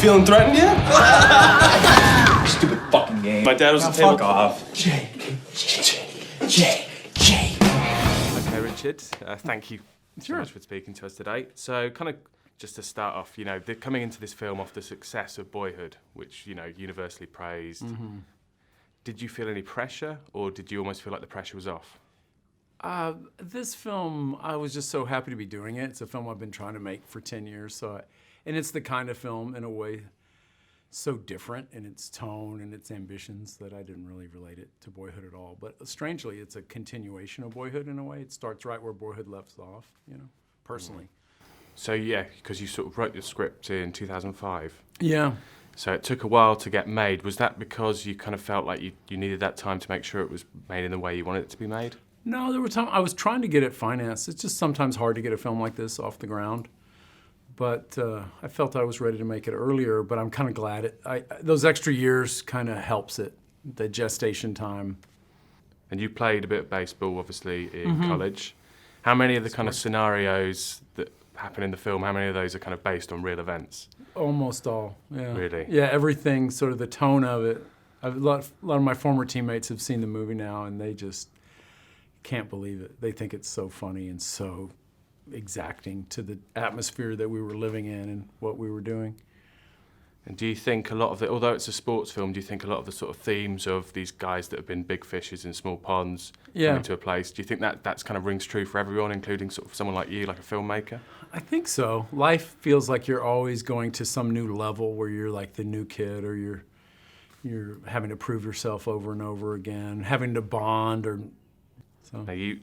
feeling threatened yet? Stupid fucking game. My dad was a table. Fuck off. Jay. Okay, Richard, thank you so much for speaking to us today. So, kind of just to start off, you know, coming into this film off the success of Boyhood, which, you know, universally praised, did you feel any pressure, or did you almost feel like the pressure was off? This film, I was just so happy to be doing it. It's a film I've been trying to make for 10 years, and it's the kind of film, in a way, so different in its tone and its ambitions that I didn't really relate it to Boyhood at all. But strangely, it's a continuation of Boyhood in a way. It starts right where Boyhood left off, you know, personally. So yeah, because you sort of wrote the script in 2005. Yeah. So it took a while to get made. Was that because you kind of felt like you needed that time to make sure it was made in the way you wanted it to be made? No, there were times I was trying to get it financed. It's just sometimes hard to get a film like this off the ground. But I felt I was ready to make it earlier, but I'm kind of glad those extra years kind of helps it, the gestation time. And you played a bit of baseball, obviously, in college. How many of the kind of scenarios that happen in the film, how many of those are kind of based on real events? Almost all, yeah. Really? Yeah, everything, sort of the tone of it. A lot of my former teammates have seen the movie now, and they just can't believe it. They think it's so funny and so exacting to the atmosphere that we were living in and what we were doing. And do you think a lot of it, although it's a sports film, do you think a lot of the sort of themes of these guys that have been big fishes in small ponds coming to a place, do you think that's kind of rings true for everyone, including sort of someone like you, like a filmmaker? I think so. Life feels like you're always going to some new level where you're like the new kid, or you're having to prove yourself over and over again, having to bond, or so. Now you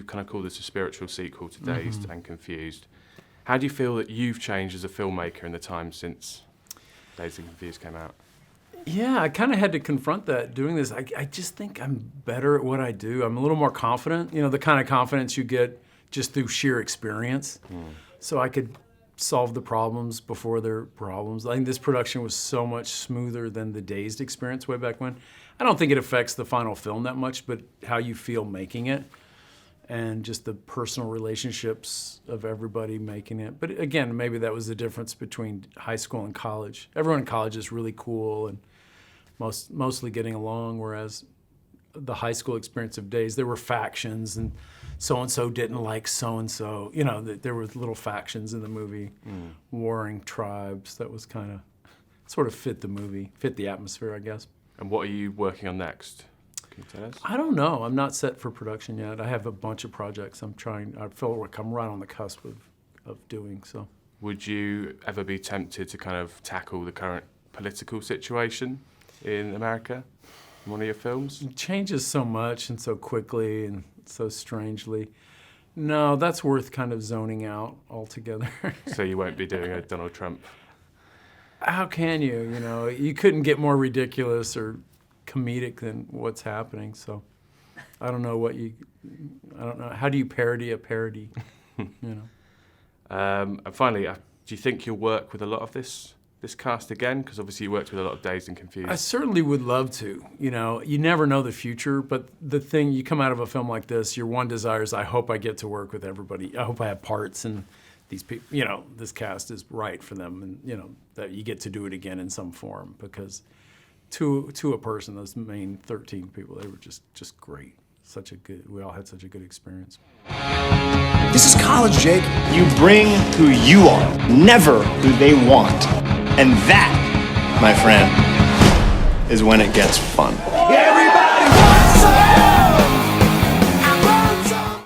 kind of call this a spiritual sequel to Dazed and Confused. How do you feel that you've changed as a filmmaker in the time since Dazed and Confused came out? Yeah, I kind of had to confront that doing this. I just think I'm better at what I do. I'm a little more confident, you know, the kind of confidence you get just through sheer experience. So I could solve the problems before they're problems. I think this production was so much smoother than the Dazed experience way back when. I don't think it affects the final film that much, but how you feel making it and just the personal relationships of everybody making it. But again, maybe that was the difference between high school and college. Everyone in college is really cool and mostly getting along, whereas the high school experience of Dazed, there were factions, and so-and-so didn't like so-and-so. You know, there were little factions in the movie, warring tribes. That was kind of, sort of fit the movie, fit the atmosphere, I guess. And what are you working on next? Can you tell us? I don't know. I'm not set for production yet. I have a bunch of projects I feel like I'm right on the cusp of doing, so. Would you ever be tempted to kind of tackle the current political situation in America in one of your films? It changes so much and so quickly and so strangely. No, that's worth kind of zoning out altogether. So you won't be doing a Donald Trump? How can you? You know, you couldn't get more ridiculous or comedic than what's happening. So I don't know how do you parody a parody? You know. And finally, do you think you'll work with a lot of this cast again? Because obviously you worked with a lot of Dazed and Confused. I certainly would love to. You know, you never know the future, but the thing, you come out of a film like this, your one desire is, I hope I get to work with everybody. I hope I have parts, and these people, you know, this cast is right for them, and you know that you get to do it again in some form, because to a person, those main 13 people, they were just great. We all had such a good experience. This is college, Jake. You bring who you are, never who they want. And that, my friend, is when it gets fun.